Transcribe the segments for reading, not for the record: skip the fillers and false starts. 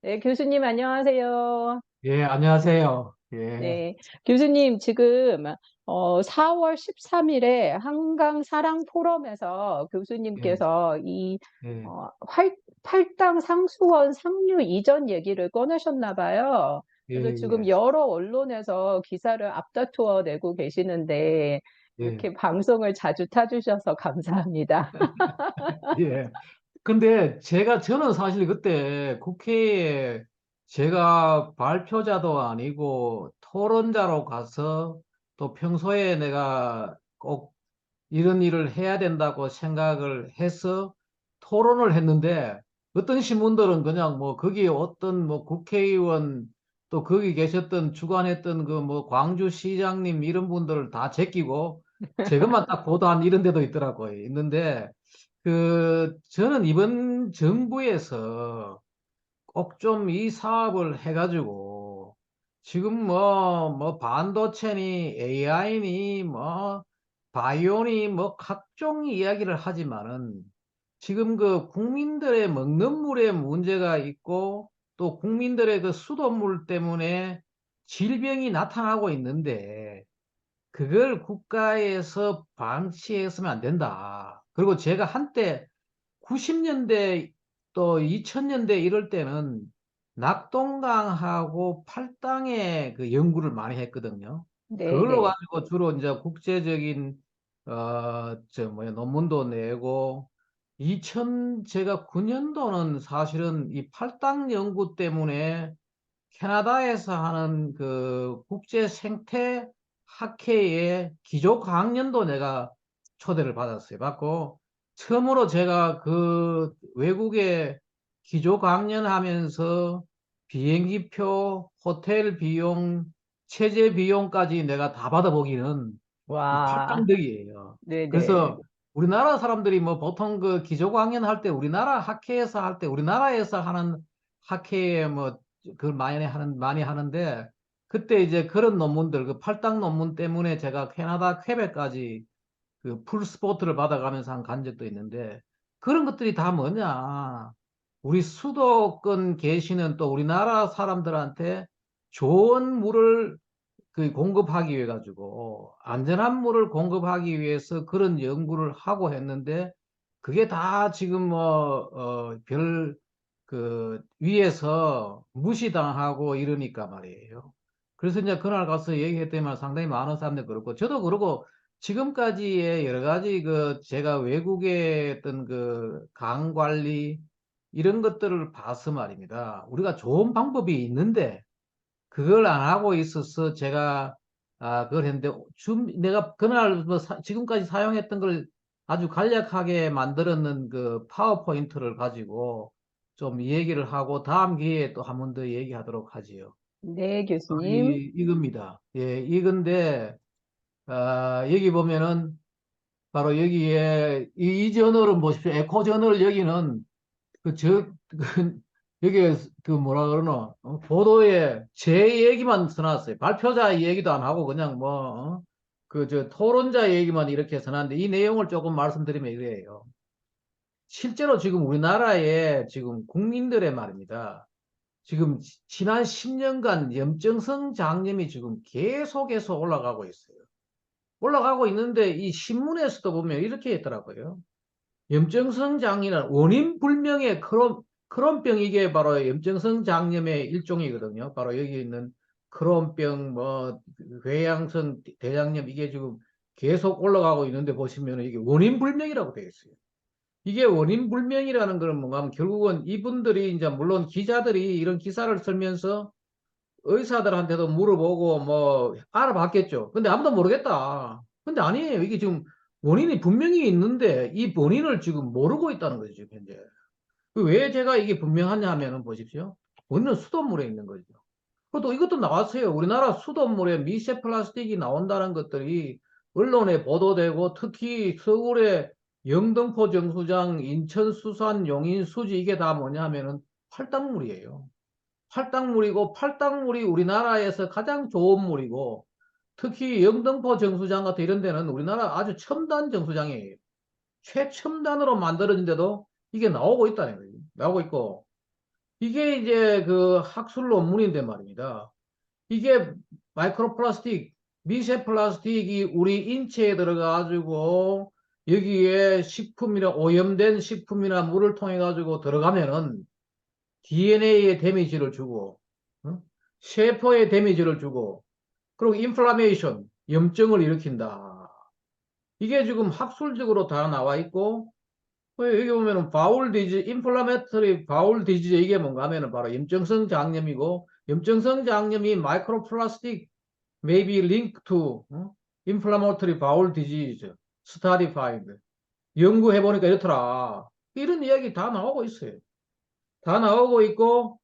네, 교수님 안녕하세요. 예, 안녕하세요. 예, 네, 교수님 지금 4월 13일에 한강 사랑 포럼에서 예, 교수님께서 이 예, 팔당 상수원 상류 이전 얘기를 꺼내셨나 봐요. 예, 그래서 지금 예, 여러 언론에서 기사를 앞다투어 내고 계시는데 예, 이렇게 방송을 자주 타주셔서 감사합니다. 예. 근데 저는 사실 그때 국회에 제가 발표자도 아니고 토론자로 가서 또 평소에 내가 꼭 이런 일을 해야 된다고 생각을 해서 토론을 했는데 어떤 신문들은 그냥 뭐 거기 어떤 뭐 국회의원 또 거기 계셨던 주관했던 그 뭐 광주시장님 이런 분들을 다 제끼고 제 것만 딱 보도한 이런 데도 있더라고요. 있는데 저는 이번 정부에서 꼭 좀 이 사업을 해가지고 지금 뭐 반도체니 AI니 뭐 바이오니 뭐 각종 이야기를 하지만은 지금 그 국민들의 먹는 물에 문제가 있고 또 국민들의 그 수돗물 때문에 질병이 나타나고 있는데 그걸 국가에서 방치했으면 안 된다. 그리고 제가 한때 90년대 또 2000년대 이럴 때는 낙동강하고 팔당에 그 연구를 많이 했거든요. 그걸로 네네. 가지고 주로 이제 국제적인 논문도 내고 제가 9년도는 사실은 이 팔당 연구 때문에 캐나다에서 하는 그 국제 생태 학회의 기조 강연도 내가 초대를 받았어요. 받고 처음으로 제가 그 외국에 기조 강연하면서 비행기표, 호텔 비용, 체제 비용까지 내가 다 받아보기는 이 와, 팔당덕이에요. 네네. 그래서 우리나라 사람들이 뭐 보통 그 기조 강연 할 때 우리나라 학회에서 할 때 우리나라에서 하는 학회에 뭐 그걸 많이 하는데 그때 이제 그런 논문들 그 팔당 논문 때문에 제가 캐나다 퀘벡까지 그 풀스포트를 받아가면서 한 간 적도 있는데 그런 것들이 다 뭐냐 우리 수도권 계시는 또 우리나라 사람들한테 좋은 물을 그 공급하기 위해 가지고 안전한 물을 공급하기 위해서 그런 연구를 하고 했는데 그게 다 지금 별 그 위에서 무시당하고 이러니까 말이에요. 그래서 이제 그날 가서 얘기했더니만 상당히 많은 사람들이 그렇고 저도 그러고 지금까지의 여러 가지 그 제가 외국에 했던 그 강 관리 이런 것들을 봐서 말입니다. 우리가 좋은 방법이 있는데 그걸 안 하고 있어서 제가 그걸 했는데 내가 그날 지금까지 사용했던 걸 아주 간략하게 만들었는 그 파워포인트를 가지고 좀 얘기를 하고 다음 기회에 또 한 번 더 얘기하도록 하지요. 네, 교수님. 이겁니다. 예, 이건데 여기 보면은 바로 여기에 이 저널은 보십시오. 에코 저널 여기는 여기 그 뭐라 그러노? 보도에 제 얘기만 써놨어요. 발표자 얘기도 안 하고 그냥 그 저 토론자 얘기만 이렇게 써놨는데 이 내용을 조금 말씀드리면 이래요. 실제로 지금 우리나라에 지금 국민들의 말입니다. 지금 지난 10년간 염증성 장염이 지금 계속해서 올라가고 있어요. 올라가고 있는데 이 신문에서도 보면 이렇게 했더라고요. 염증성 장이는 원인 불명의 크론병 이게 바로 염증성 장염의 일종이거든요. 바로 여기 있는 크론병, 궤양성 대장염 이게 지금 계속 올라가고 있는데 보시면 이게 원인 불명이라고 되어 있어요. 이게 원인 불명이라는 것은 뭔가 하면 결국은 이분들이 이제 물론 기자들이 이런 기사를 쓰면서 의사들한테도 물어보고 뭐 알아봤겠죠. 근데 아무도 모르겠다. 근데 아니에요. 이게 지금 원인이 분명히 있는데 이 원인을 지금 모르고 있다는 거죠, 지금 현재. 왜 제가 이게 분명하냐 하면은 보십시오. 원인은 수돗물에 있는 거죠. 또 이것도 나왔어요. 우리나라 수돗물에 미세 플라스틱이 나온다는 것들이 언론에 보도되고 특히 서울의 영등포 정수장, 인천 수산 용인 수지 이게 다 뭐냐 하면은 팔당물이에요. 팔당물이고 팔당물이 우리나라에서 가장 좋은 물이고 특히 영등포 정수장 같은 이런 데는 우리나라 아주 첨단 정수장이에요. 최첨단으로 만들어진데도 이게 나오고 있다는 거예요. 나오고 있고 이게 이제 그 학술 논문인데 말입니다. 이게 마이크로 플라스틱, 미세 플라스틱이 우리 인체에 들어가가지고 여기에 식품이나 오염된 식품이나 물을 통해 가지고 들어가면은 DNA에 데미지를 주고, 어? 세포에 데미지를 주고, 그리고 인플라메이션, 염증을 일으킨다. 이게 지금 학술적으로 다 나와 있고, 여기 보면은 바울 디지, 인플라메터리 바울 디지즈 이게 뭔가 하면은 바로 염증성 장염이고, 염증성 장염이 마이크로 플라스틱 may be linked to inflammatory bowel disease study find. 연구해 보니까 이렇더라. 이런 이야기 다 나오고 있어요. 다 나오고 있고,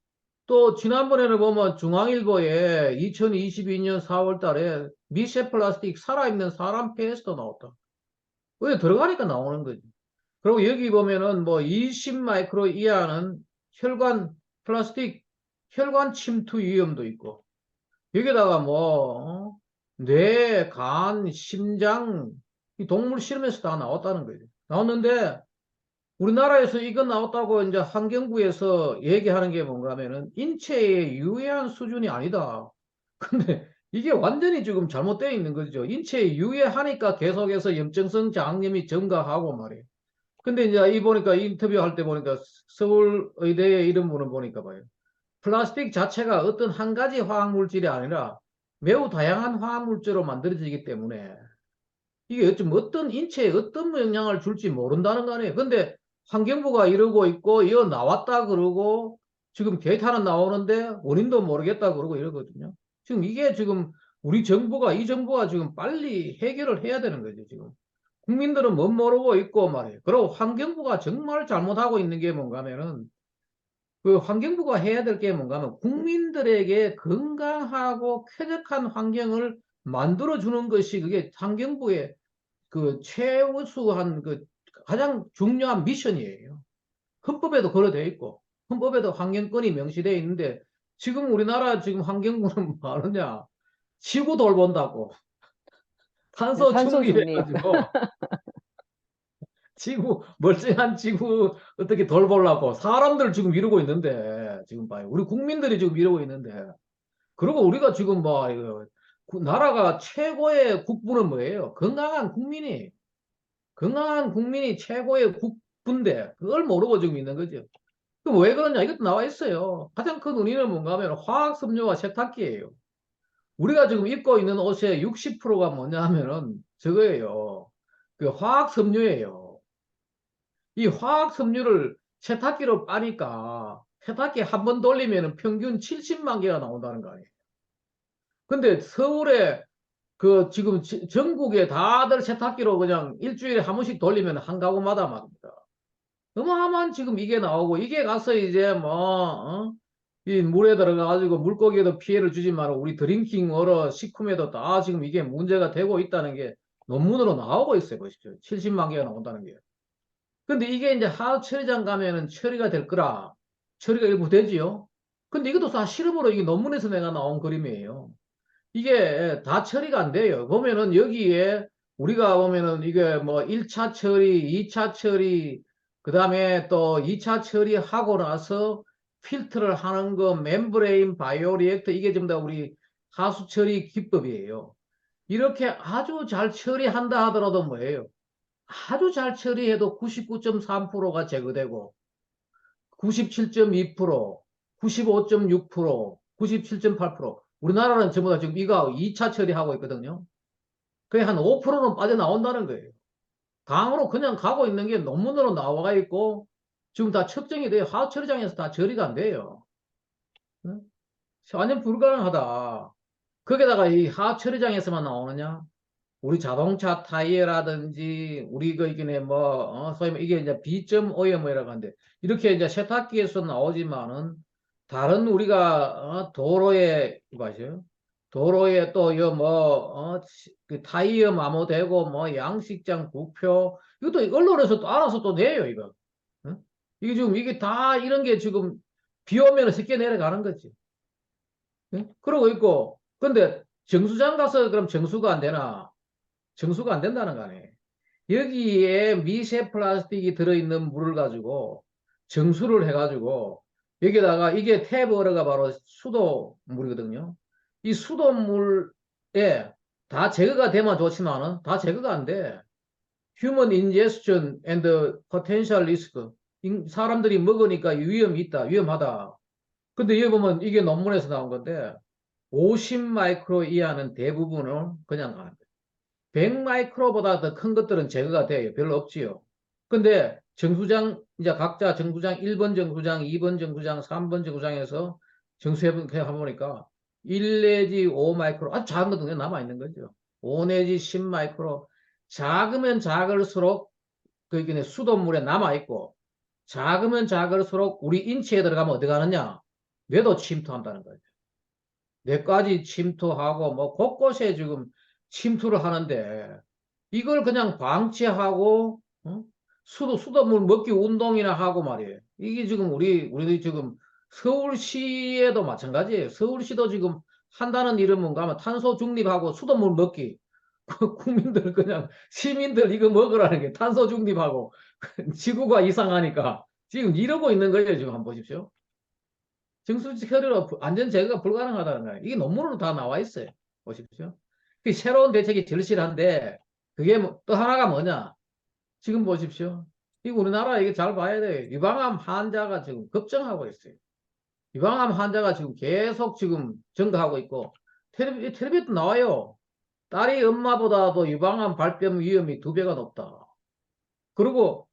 또 지난번에는 보면 중앙일보에 2022년 4월 달에 미세 플라스틱 살아있는 사람 폐에서도 나왔다. 왜 들어가니까 나오는 거지. 그리고 여기 보면은 뭐 20 마이크로 이하는 혈관 플라스틱 혈관 침투 위험도 있고 여기다가 뭐 뇌, 간, 심장 이 동물 실험에서 다 나왔다는 거예요. 나왔는데 우리나라에서 이거 나왔다고 이제 환경부에서 얘기하는 게 뭔가 하면은 인체에 유해한 수준이 아니다. 근데 이게 완전히 지금 잘못되어 있는 거죠. 인체에 유해하니까 계속해서 염증성 장염이 증가하고 말이에요. 근데 이제 이 보니까 인터뷰할 때 보니까 서울의대의 이런 분을 보니까 봐요. 플라스틱 자체가 어떤 한 가지 화학물질이 아니라 매우 다양한 화학물질로 만들어지기 때문에 이게 어떤 인체에 어떤 영향을 줄지 모른다는 거 아니에요. 근데 환경부가 이러고 있고 이거 나왔다 그러고 지금 데이터는 나오는데 원인도 모르겠다 그러고 이러거든요. 지금 이게 지금 우리 정부가 이 정부가 지금 빨리 해결을 해야 되는 거죠, 지금. 국민들은 못 모르고 있고 말이에요. 그리고 환경부가 정말 잘못하고 있는 게 뭔가 하면은 그 환경부가 해야 될 게 뭔가 하면 국민들에게 건강하고 쾌적한 환경을 만들어주는 것이 그게 환경부의 그 최우수한 그 가장 중요한 미션이에요. 헌법에도 그래 돼 있고 헌법에도 환경권이 명시되어 있는데 지금 우리나라 지금 환경부는 뭐 하느냐 지구 돌본다고 탄소 탄소 중립. 중립해가지고 지구 멀쩡한 지구 어떻게 돌보려고 사람들 지금 이러고 있는데 지금 봐요 우리 국민들이 지금 이러고 있는데 그리고 우리가 지금 뭐 이거 나라가 최고의 국부는 뭐예요? 건강한 국민이 최고의 국부인데 그걸 모르고 지금 있는 거죠. 그럼 왜 그러냐? 이것도 나와 있어요. 가장 큰 원인은 뭔가 하면 화학섬유와 세탁기예요. 우리가 지금 입고 있는 옷의 60%가 뭐냐 하면은 저거예요. 그 화학섬유예요. 이 화학섬유를 세탁기로 빠니까 세탁기 한 번 돌리면 평균 70만 개가 나온다는 거 아니에요. 근데 서울에 그 지금 전국에 다들 세탁기로 그냥 일주일에 한 번씩 돌리면 한 가구마다 말입니다. 어마어마한 지금 이게 나오고 이게 가서 이제 뭐 이 물에 들어가 가지고 물고기에도 피해를 주지 말고 우리 드링킹 워터 식품에도 다 지금 이게 문제가 되고 있다는 게 논문으로 나오고 있어요. 보십시오. 70만 개가 나온다는 게. 근데 이게 이제 하우 처리장 가면은 처리가 될 거라. 처리가 일부 되지요. 근데 이것도 다 실험으로 이게 논문에서 내가 나온 그림이에요. 이게 다 처리가 안 돼요. 보면은 여기에 우리가 보면은 이게 뭐 1차 처리, 2차 처리, 그 다음에 또 2차 처리하고 나서 필터를 하는 거, 멤브레인 바이오리액터, 이게 전부 다 우리 하수 처리 기법이에요. 이렇게 아주 잘 처리한다 하더라도 뭐예요? 아주 잘 처리해도 99.3%가 제거되고, 97.2%, 95.6%, 97.8%. 우리나라는 전부 다 지금 이거 2차 처리하고 있거든요. 그게 한 5%는 빠져나온다는 거예요. 다음으로 그냥 가고 있는 게 논문으로 나와 있고, 지금 다 측정이 돼요. 화학 처리장에서 다 처리가 안 돼요. 응? 완전 불가능하다. 거기다가 이 화학 처리장에서만 나오느냐? 우리 자동차 타이어라든지 우리 그 이게 뭐 소위 이게 이제 비점 오염이라고 하는데 이렇게 이제 세탁기에서 나오지만은 다른 우리가 도로에 이거죠. 도로에 또 요뭐그 타이어 마모되고 뭐 양식장 부표 이것도 언론에서 또 알아서 또 내요 이거. 응? 이게 지금 이게 다 이런 게 지금 비 오면 쉽게 내려가는 거지. 응? 그러고 있고 근데 정수장 가서 그럼 정수가 안 되나? 정수가 안 된다는 거 아니에요. 여기에 미세 플라스틱이 들어있는 물을 가지고 정수를 해가지고 여기다가 이게 탭어가 바로 수돗물이거든요. 이 수돗물에 다 제거가 되면 좋지만은 다 제거가 안 돼. Human ingestion and potential risk. 사람들이 먹으니까 위험이 있다, 위험하다. 근데 여기 보면 이게 논문에서 나온 건데 50 마이크로 이하는 대부분을 그냥 가는 거예요. 100 마이크로보다 더 큰 것들은 제거가 돼요. 별로 없지요. 근데 정수장, 이제 각자 정수장 1번 정수장, 2번 정수장, 3번 정수장에서 정수해 보니까 1 내지 5 마이크로, 아주 작은 것도 그냥 남아있는 거죠. 5 내지 10 마이크로. 작으면 작을수록 그 수돗물에 남아있고, 작으면 작을수록 우리 인체에 들어가면 어디 가느냐? 뇌도 침투한다는 거죠. 뇌까지 침투하고 뭐 곳곳에 지금 침투를 하는데 이걸 그냥 방치하고 수돗물 먹기 운동이나 하고 말이에요. 이게 지금 우리들이 지금 서울시에도 마찬가지예요. 서울시도 지금 한다는 이름은 뭔가 하면 탄소 중립하고 수돗물 먹기. 국민들 그냥 시민들 이거 먹으라는 게 탄소 중립하고 지구가 이상하니까 지금 이러고 있는 거예요. 지금 한번 보십시오. 정수지 혈류로 안전 제거가 불가능하다는 거예요. 이게 논문으로 다 나와 있어요. 보십시오. 그 새로운 대책이 절실한데 그게 또 하나가 뭐냐? 지금 보십시오. 이 우리나라 이게 잘 봐야 돼요. 유방암 환자가 지금 급증하고 있어요. 유방암 환자가 지금 계속 지금 증가하고 있고 텔레비도 나와요. 딸이 엄마보다도 유방암 발병 위험이 2배가 높다. 그리고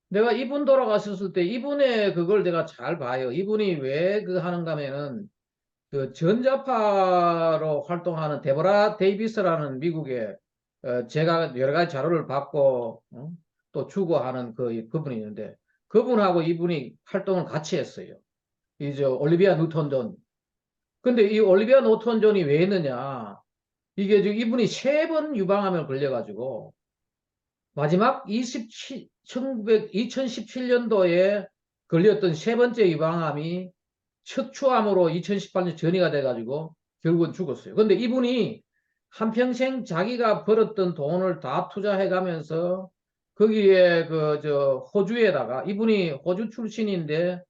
내가 이분 돌아가셨을 때 이분의 그걸 내가 잘 봐요. 이분이 왜 그 하는가 하면은 그 전자파로 활동하는 데보라 데이비스라는 미국의 제가 여러 가지 자료를 받고 또 주고 하는 그분이 있는데 그분하고 이분이 활동을 같이 했어요. 이제 올리비아 뉴턴 존. 근데 이 올리비아 뉴턴 존이 왜 했느냐? 이게 지금 이분이 3번 유방암에 걸려가지고 마지막 2017년도에 걸렸던 3번째 유방암이 척추암으로 2018년 전이가 돼가지고 결국은 죽었어요. 근데 이분이 한평생 자기가 벌었던 돈을 다 투자해가면서 거기에 호주에다가 이분이 호주 출신인데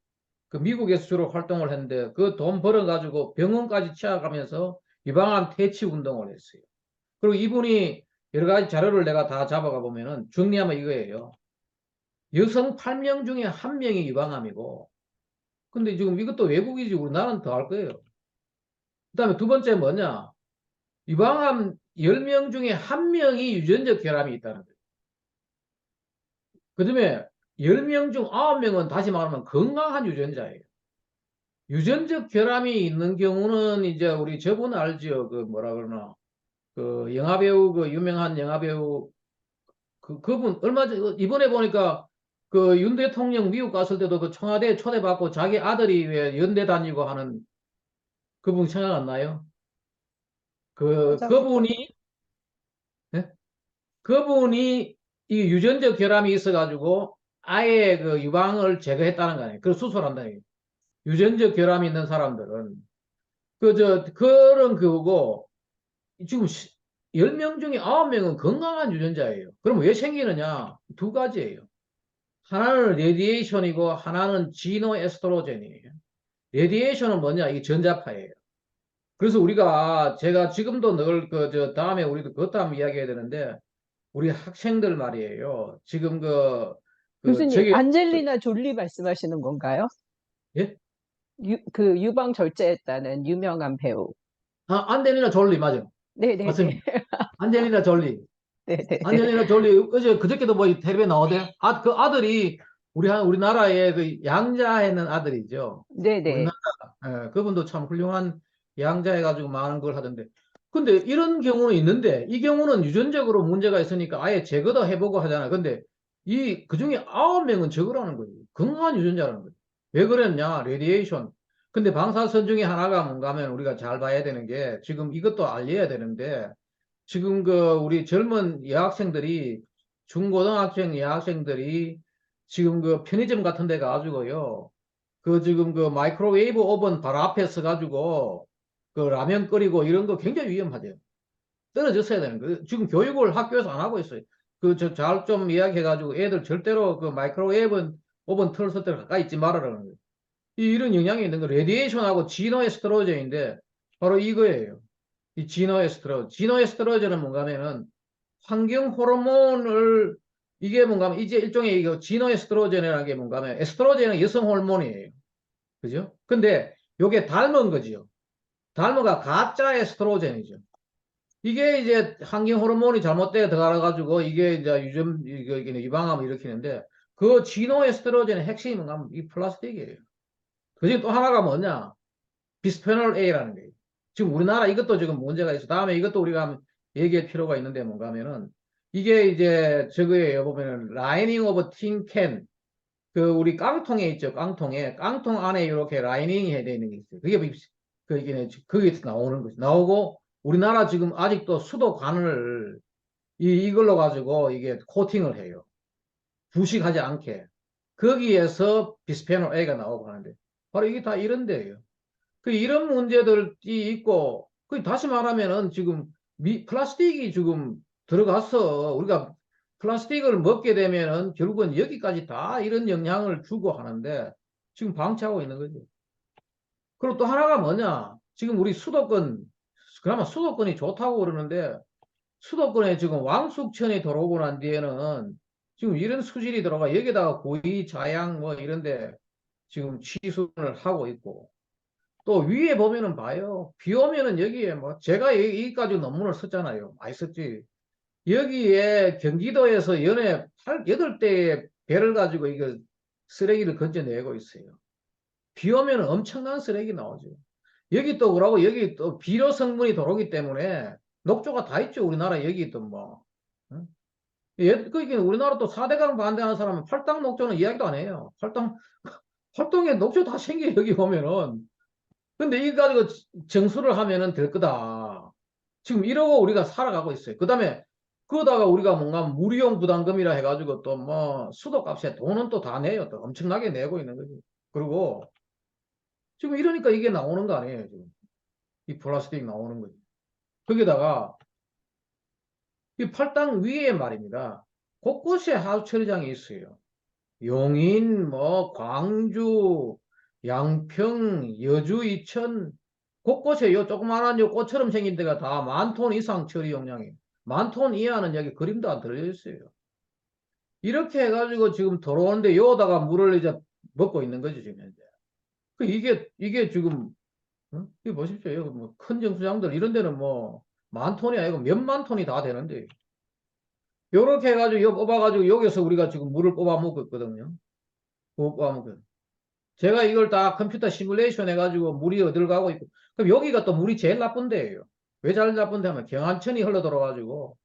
그 미국에서 주로 활동을 했는데 그 돈 벌어가지고 병원까지 치아가면서 유방암 퇴치 운동을 했어요. 그리고 이분이 여러 가지 자료를 내가 다 잡아가 보면은 정리하면 이거예요. 여성 8명 중에 1명이 유방암이고 근데 지금 이것도 외국이지 우리나라는 더 할 거예요. 그 다음에 두 번째 뭐냐? 유방암 10명 중에 1명이 유전적 결함이 있다는 거예요. 그 다음에 10명 중 9명은 다시 말하면 건강한 유전자예요. 유전적 결함이 있는 경우는 이제 우리 저분 알죠? 그 뭐라 그러나? 그 영화배우, 그 유명한 영화배우, 그분 얼마 전, 이번에 보니까 그 윤 대통령 미국 갔을 때도 그 청와대에 초대받고 자기 아들이 왜 연대 다니고 하는 그분 생각 안 나요? 맞아. 그분이, 예? 그분이 이 유전적 결함이 있어가지고 아예 그 유방을 제거했다는 거 아니에요. 그 수술한다는 거예요. 유전적 결함이 있는 사람들은. 그런 그거고, 지금 10명 중에 9명은 건강한 유전자예요. 그럼 왜 생기느냐? 두 가지예요. 하나는 레디에이션이고, 하나는 지노에스트로겐이에요. 레디에이션은 뭐냐? 이게 전자파예요. 그래서 제가 지금도 늘 다음에 우리도 그것도 한번 이야기해야 되는데, 우리 학생들 말이에요. 지금 교수님, 저기, 안젤리나 졸리 말씀하시는 건가요? 예? 그 유방 절제했다는 유명한 배우. 아, 안젤리나 졸리, 맞아요. 네네네. 맞습니다. 안젤리나 졸리. 네네네. 안젤리나 졸리, 그저께도 뭐 텔레비에 나오대. 그 아들이 우리나라의 그 양자했는 아들이죠. 네네. 우리나라, 그분도 참 훌륭한 양자해가지고 많은 걸 하던데. 근데 이런 경우는 있는데, 이 경우는 유전적으로 문제가 있으니까 아예 제거도 해보고 하잖아. 근데 그 중에 9명은 적으라는 거지. 건강한 유전자라는 거지. 왜 그랬냐? 레디에이션. 근데 방사선 중에 하나가 뭔가 하면 우리가 잘 봐야 되는 게, 지금 이것도 알려야 되는데, 지금 우리 젊은 여학생들이, 중고등학생 여학생들이 지금 편의점 같은 데 가가지고요. 지금 마이크로웨이브 오븐 바로 앞에 서가지고 라면 끓이고 이런 거 굉장히 위험하대요. 떨어졌어야 되는 거예요. 지금 교육을 학교에서 안 하고 있어요. 잘 좀 이야기해가지고 애들 절대로 마이크로웨이브 오븐 틀었을 때 가까이 있지 말아라는 거예요. 이런 영향이 있는 거, 레디에이션하고 지노에스트로겐인데, 바로 이거예요. 이 지노에스트로겐은 뭔가 하면은, 환경 호르몬을, 이게 뭔가 하면, 이제 일종의 이거 지노에스트로겐이라는 게 뭔가 하면, 에스트로겐은 여성 호르몬이에요. 그죠? 근데, 요게 닮은 거죠. 닮은가 가짜 에스트로겐이죠. 이게 이제 환경 호르몬이 잘못되어 들어가가지고, 이게 이제 유방암을 일으키는데, 그 지노에스트로겐의 핵심이 뭔가 하면, 이 플라스틱이에요. 그중에 또 하나가 뭐냐? 비스페놀 A라는 거예요. 지금 우리나라 이것도 지금 문제가 있어. 다음에 이것도 우리가 한번 얘기할 필요가 있는데 뭔가 하면은 이게 이제 저거예요. 보면은 라이닝 오브 틴캔 그 우리 깡통에 있죠. 깡통 안에 이렇게 라이닝이 되어 있는 게 있어요. 그게 거기에서 나오는 거죠. 나오고 우리나라 지금 아직도 수도 관을 이걸로 가지고 이게 코팅을 해요. 부식하지 않게. 거기에서 비스페놀 A가 나오고 하는데 바로 이게 다 이런 데예요. 그 이런 문제들이 있고, 그 다시 말하면은 지금 플라스틱이 지금 들어가서 우리가 플라스틱을 먹게 되면은 결국은 여기까지 다 이런 영향을 주고 하는데 지금 방치하고 있는 거죠. 그리고 또 하나가 뭐냐? 지금 우리 수도권, 그나마 수도권이 좋다고 그러는데 수도권에 지금 왕숙천이 들어오고 난 뒤에는 지금 이런 수질이 들어가 여기다가 고의 자양 뭐 이런데 지금 취수를 하고 있고 또 위에 보면은 봐요. 비 오면은 여기에 뭐 제가 여기까지 논문을 썼잖아요. 많이 썼지. 여기에 경기도에서 연에 8대의 배를 가지고 이거 쓰레기를 건져내고 있어요. 비 오면은 엄청난 쓰레기 나오죠. 여기 또 그러고 여기 또 비료 성분이 들어오기 때문에 녹조가 다 있죠. 우리나라 여기 또 뭐. 응? 그러니까 우리나라 또 4대강 반대하는 사람은 팔당 녹조는 이야기도 안 해요. 팔당에 녹조 다 생겨 여기 오면은. 근데 이거 가지고 정수를 하면은 될 거다. 지금 이러고 우리가 살아가고 있어요. 그 다음에 그러다가 우리가 뭔가 무리용 부담금이라 해가지고 또 뭐 수도값에 돈은 또 다 내요. 또 엄청나게 내고 있는 거지. 그리고 지금 이러니까 이게 나오는 거 아니에요. 지금 이 플라스틱 나오는 거지. 거기다가 이 팔당 위에 말입니다. 곳곳에 하수 처리장이 있어요. 용인, 뭐 광주, 양평, 여주, 이천 곳곳에 요 조그마한 요 꽃처럼 생긴 데가 다 10,000톤 이상 처리 용량이 10,000톤 이하는 여기 그림도 안 들어져 있어요. 이렇게 해가지고 지금 들어오는데 요다가 물을 이제 먹고 있는 거죠 지금 현재. 이게 지금 이거 보십시오. 여기 뭐큰 정수장들 이런 데는 뭐 10,000톤이 아니고 몇만 톤이 다 되는데 요렇게 해가지고 요 뽑아가지고 여기서 우리가 지금 물을 뽑아 먹고 있거든요. 뽑아 먹고. 제가 이걸 다 컴퓨터 시뮬레이션 해가지고 물이 어디를 가고 있고, 그럼 여기가 또 물이 제일 나쁜 데예요. 왜 제일 나쁜 데 하면 경안천이 흘러들어가지고,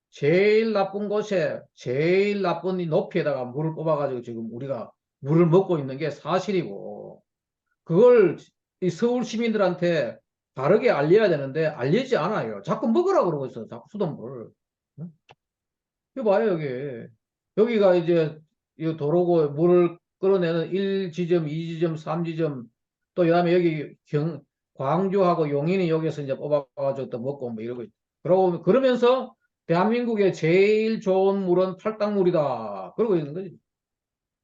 제일 나쁜 곳에, 제일 나쁜 이 높이에다가 물을 뽑아가지고 지금 우리가 물을 먹고 있는 게 사실이고, 그걸 이 서울 시민들한테 바르게 알려야 되는데, 알리지 않아요. 자꾸 먹으라고 그러고 있어요. 자꾸 수돗물. 응? 이거 봐요, 여기. 여기가 이제 이 도로고 물을 끌어내는 1지점, 2지점, 3지점, 또 그다음에 여기 광주하고 용인이 여기서 이제 뽑아가지고 또 먹고 뭐 이러고 그러면서 대한민국의 제일 좋은 물은 팔당물이다. 그러고 있는 거지.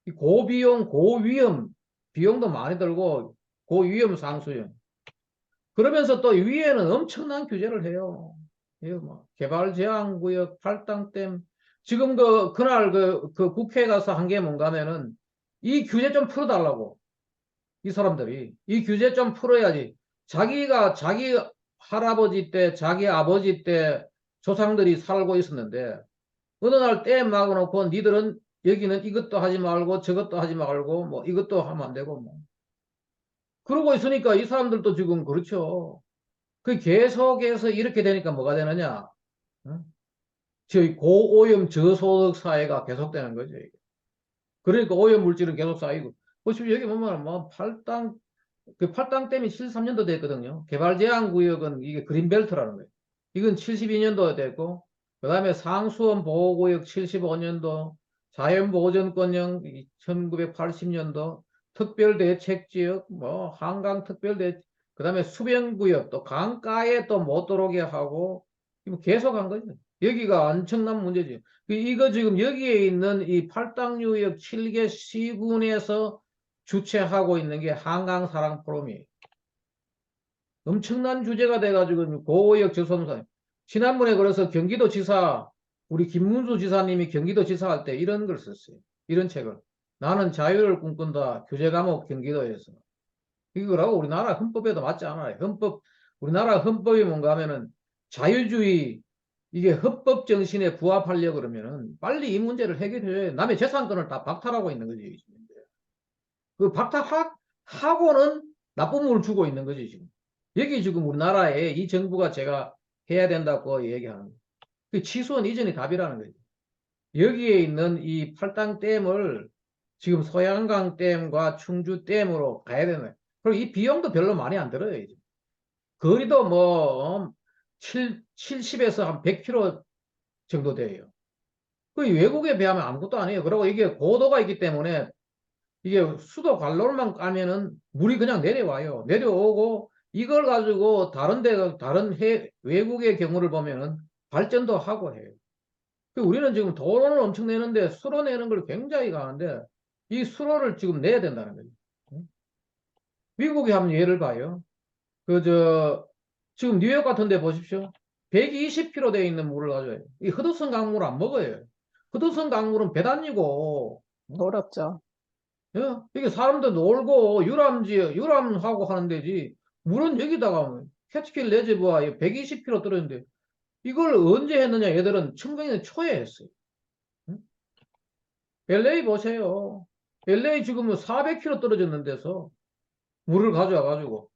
이 고비용, 고위험, 비용도 많이 들고 고위험 상수형. 그러면서 또 위에는 엄청난 규제를 해요. 이거 뭐 개발 제한 구역, 팔당댐. 지금 그날 그 국회에 가서 한 게 뭔가 하면은 이 규제 좀 풀어달라고. 이 사람들이 이 규제 좀 풀어야지. 자기 할아버지 때, 자기 아버지 때 조상들이 살고 있었는데 어느 날 댐 막아놓고 니들은 여기는 이것도 하지 말고 저것도 하지 말고 뭐 이것도 하면 안 되고 뭐. 그러고 있으니까 이 사람들도 지금 그렇죠. 그 계속해서 이렇게 되니까 뭐가 되느냐? 어? 저희 고오염 저소득 사회가 계속되는 거죠. 이게. 그러니까 오염 물질은 계속 쌓이고. 보시면 여기 보면 뭐 그 팔당댐이 73년도 됐거든요. 개발 제한 구역은 이게 그린벨트라는 거예요. 이건 72년도에 됐고, 그 다음에 상수원 보호구역 75년도, 자연보전권령 1980년도, 특별대책지역, 뭐 한강특별대, 그 다음에 수변구역 또 강가에 또 못 들어오게 하고 계속 한 거죠. 여기가 엄청난 문제죠. 이거 지금 여기에 있는 이 팔당유역 7개 시군에서 주최하고 있는 게 한강사랑 포럼이에요. 엄청난 주제가 돼가지고 고역 저소득 지난번에 그래서 경기도지사 우리 김문수 지사님이 경기도지사 할 때 이런 걸 썼어요. 이런 책을. 나는 자유를 꿈꾼다. 교제 과목 경기도에서. 이거라고 우리나라 헌법에도 맞지 않아요. 우리나라 헌법이 뭔가 하면은 자유주의 이게 헌법 정신에 부합하려고 그러면은 빨리 이 문제를 해결해야 남의 재산권을 다 박탈하고 있는 거지. 그 박탈하고는 나쁨을 주고 있는 거지, 지금. 여기 지금 우리나라에 이 정부가 제가 해야 된다고 얘기하는 거예요. 그 취소는 이전이 답이라는 거죠. 여기에 있는 이 팔당댐을 지금 소양강댐과 충주댐으로 가야 되는 거예요. 그리고 이 비용도 별로 많이 안 들어요. 이제. 거리도 뭐 70에서 한 100km 정도 돼요. 그 외국에 비하면 아무것도 아니에요. 그리고 이게 고도가 있기 때문에 이게 수도 관로만 까면은 물이 그냥 내려와요. 내려오고 이걸 가지고 다른 외국의 경우를 보면은 발전도 하고 해요. 우리는 지금 돈을 엄청 내는데 수로 내는 걸 굉장히 가는데 이 수로를 지금 내야 된다는 거죠. 미국이 한번 예를 봐요. 지금 뉴욕 같은 데 보십시오. 120km 되어 있는 물을 가져와요. 이 허드슨 강물 안 먹어요. 허드슨 강물은 배 다니고 더럽죠. 예? 이게 사람들 놀고 유람하고 하는 데지. 물은 여기다가 캐치필 레저버와 120km 떨어졌는데 이걸 언제 했느냐? 얘들은 1900년 초에 했어요. 응? LA 보세요. LA 지금 400km 떨어졌는 데서 물을 가져와 가지고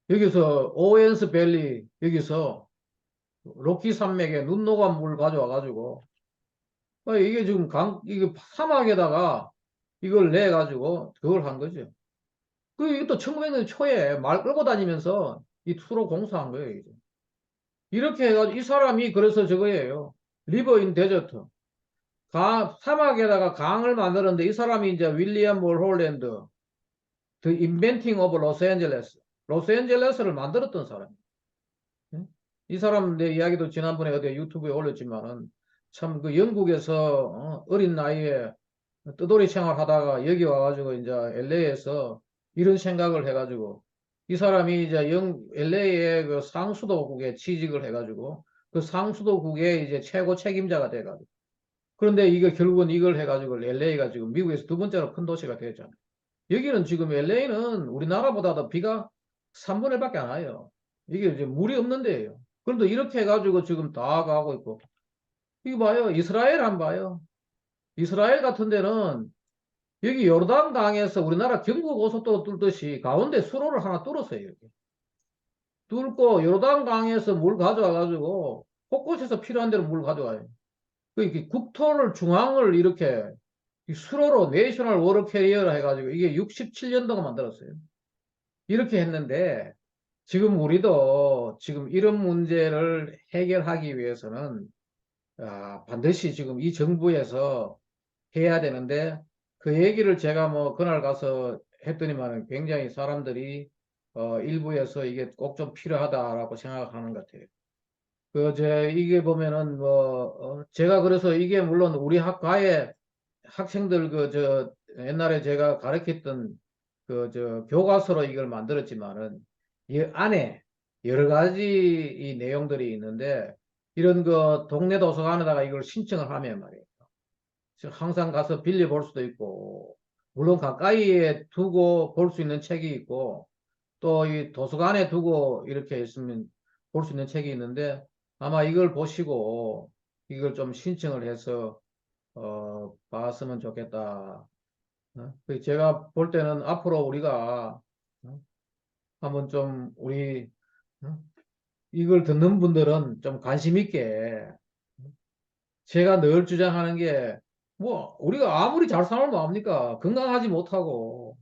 여기서 오웬스 밸리 여기서 로키 산맥에 눈 녹아 물 가져와 가지고 이게 지금 이게 사막에다가 이걸 내 가지고 그걸 한 거죠. 이것도 1900년 초에 말 끌고 다니면서 이 투로 공사한 거예요. 이제. 이렇게 해가지고 이 사람이 그래서 저거예요. 리버인 데저트. 사막에다가 강을 만들었는데 이 사람이 이제 윌리엄 몰홀랜드, The Inventing of Los Angeles. 로스앤젤레스를 만들었던 사람. 이 사람 내 이야기도 지난번에 어디 유튜브에 올렸지만은 참 그 영국에서 어린 나이에 뜨돌이 생활하다가 여기 와가지고 이제 LA에서 이런 생각을 해가지고 이 사람이 이제 LA의 그 상수도국에 취직을 해가지고 그 상수도국의 이제 최고 책임자가 돼가지고 그런데 이거 결국은 이걸 해가지고 LA가 지금 미국에서 두 번째로 큰 도시가 되었잖아요. 여기는 지금 LA는 우리나라보다도 비가 3분의 1밖에 안 와요. 이게 이제 물이 없는 데예요. 그런데 이렇게 해가지고 지금 다 가고 있고 이거 봐요. 이스라엘 한 봐요. 이스라엘 같은 데는 여기 요르단강에서 우리나라 경부 고속도로 뚫듯이 가운데 수로를 하나 뚫었어요. 여기. 뚫고 요르단강에서 물 가져와 가지고 곳곳에서 필요한 대로 물 가져와요. 그 국토를 중앙을 이렇게 수로로 내셔널 워터 캐리어를 해가지고 이게 67년도가 만들었어요. 이렇게 했는데 지금 우리도 지금 이런 문제를 해결하기 위해서는 반드시 지금 이 정부에서 해야 되는데 그 얘기를 제가 뭐 그날 가서 했더니만 굉장히 사람들이 일부에서 이게 꼭 좀 필요하다라고 생각하는 것 같아요. 이게 보면은 제가 그래서 이게 물론 우리 학과에 학생들 옛날에 제가 가르쳤던 교과서로 이걸 만들었지만은 이 안에 여러 가지 이 내용들이 있는데 이런 동네 도서관에다가 이걸 신청을 하면 말이에요. 항상 가서 빌려 볼 수도 있고, 물론 가까이에 두고 볼 수 있는 책이 있고, 또 이 도서관에 두고 이렇게 있으면 볼 수 있는 책이 있는데, 아마 이걸 보시고, 이걸 좀 신청을 해서, 봤으면 좋겠다. 제가 볼 때는 앞으로 우리가, 한번 좀 어, 이걸 듣는 분들은 좀 관심 있게, 제가 늘 주장하는 게, 우리가 아무리 잘 살면 뭐합니까? 건강하지 못하고.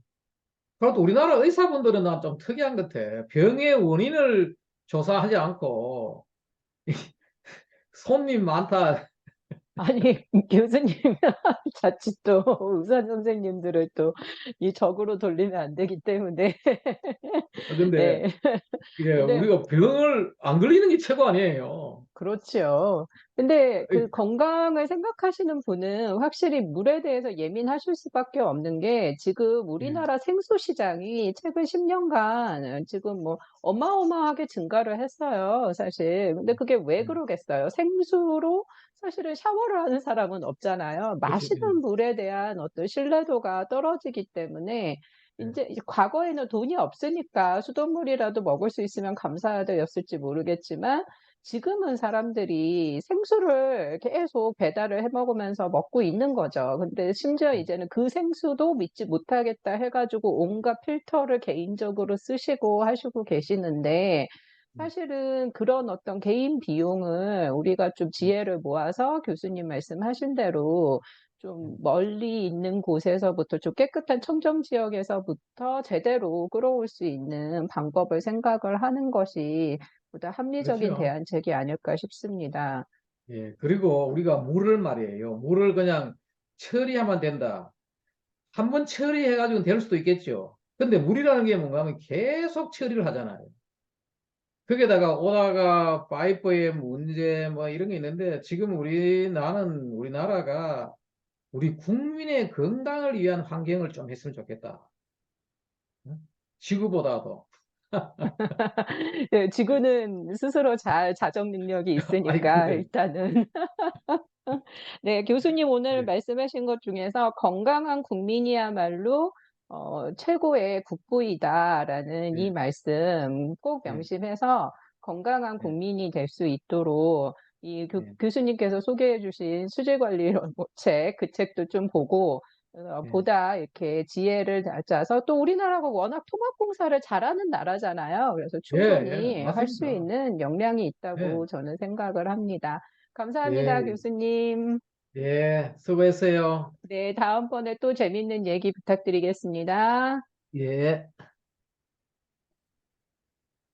그래도 우리나라 의사분들은 난 좀 특이한 것 같아. 병의 원인을 조사하지 않고, 손님 많다. 아니, 교수님, 자칫 또 의사 선생님들을 또 이 적으로 돌리면 안 되기 때문에. 근데, 네. 이게 근데 우리가 병을 안 걸리는 게 최고 아니에요. 그렇죠. 근데 그 건강을 생각하시는 분은 확실히 물에 대해서 예민하실 수밖에 없는 게 지금 예, 우리나라 생수 시장이 최근 10년간 지금 뭐 어마어마하게 증가를 했어요, 사실. 근데 그게 왜 예. 그러겠어요? 생수로 사실은 샤워를 하는 사람은 없잖아요. 그렇죠. 예, 마시는 물에 대한 어떤 신뢰도가 떨어지기 때문에 예. 이제 과거에는 돈이 없으니까 수돗물이라도 먹을 수 있으면 감사하다였을지 모르겠지만 지금은 사람들이 생수를 계속 배달을 해 먹으면서 먹고 있는 거죠. 근데 심지어 이제는 그 생수도 믿지 못하겠다 해 가지고 온갖 필터를 개인적으로 쓰시고 하시고 계시는데 사실은 그런 어떤 개인 비용을 우리가 좀 지혜를 모아서 교수님 말씀하신 대로 좀 멀리 있는 곳에서부터 좀 깨끗한 청정 지역에서부터 제대로 끌어올 수 있는 방법을 생각을 하는 것이 보다 합리적인 그렇죠. 대안책이 아닐까 싶습니다. 예, 그리고 우리가 물을 말이에요. 물을 그냥 처리하면 된다. 한 번 처리해가지고 될 수도 있겠죠. 근데 물이라는 게 뭔가 하면 계속 처리를 하잖아요. 거기다가 오다가 파이프의 문제 뭐 이런 게 있는데 지금 우리나라가 우리 국민의 건강을 위한 환경을 좀 했으면 좋겠다. 응? 지구보다도. 네, 지구는 스스로 잘 자정 능력이 아이, 있으니까 그래. 일단은 네, 교수님 오늘 예, 말씀하신 것 중에서 "건강한 국민이야말로 최고의 국부이다."라는 이 예, 말씀 꼭 예, 명심해서 건강한 예, 국민이 될 수 있도록 이 예, 교수님께서 소개해 주신 수질관리론 책, 그 책도 좀 보고 예. 보다 이렇게 지혜를 다져서 또 우리나라가 워낙 통합 공사를 잘하는 나라잖아요. 그래서 예, 예, 충분히 할 수 맞습니다. 있는 역량이 예, 있다고 저는 생각을 합니다. 감사합니다, 예, 교수님. 예, 수고했어요. 네, 다음번에 또 재밌는 얘기 부탁드리겠습니다. 예.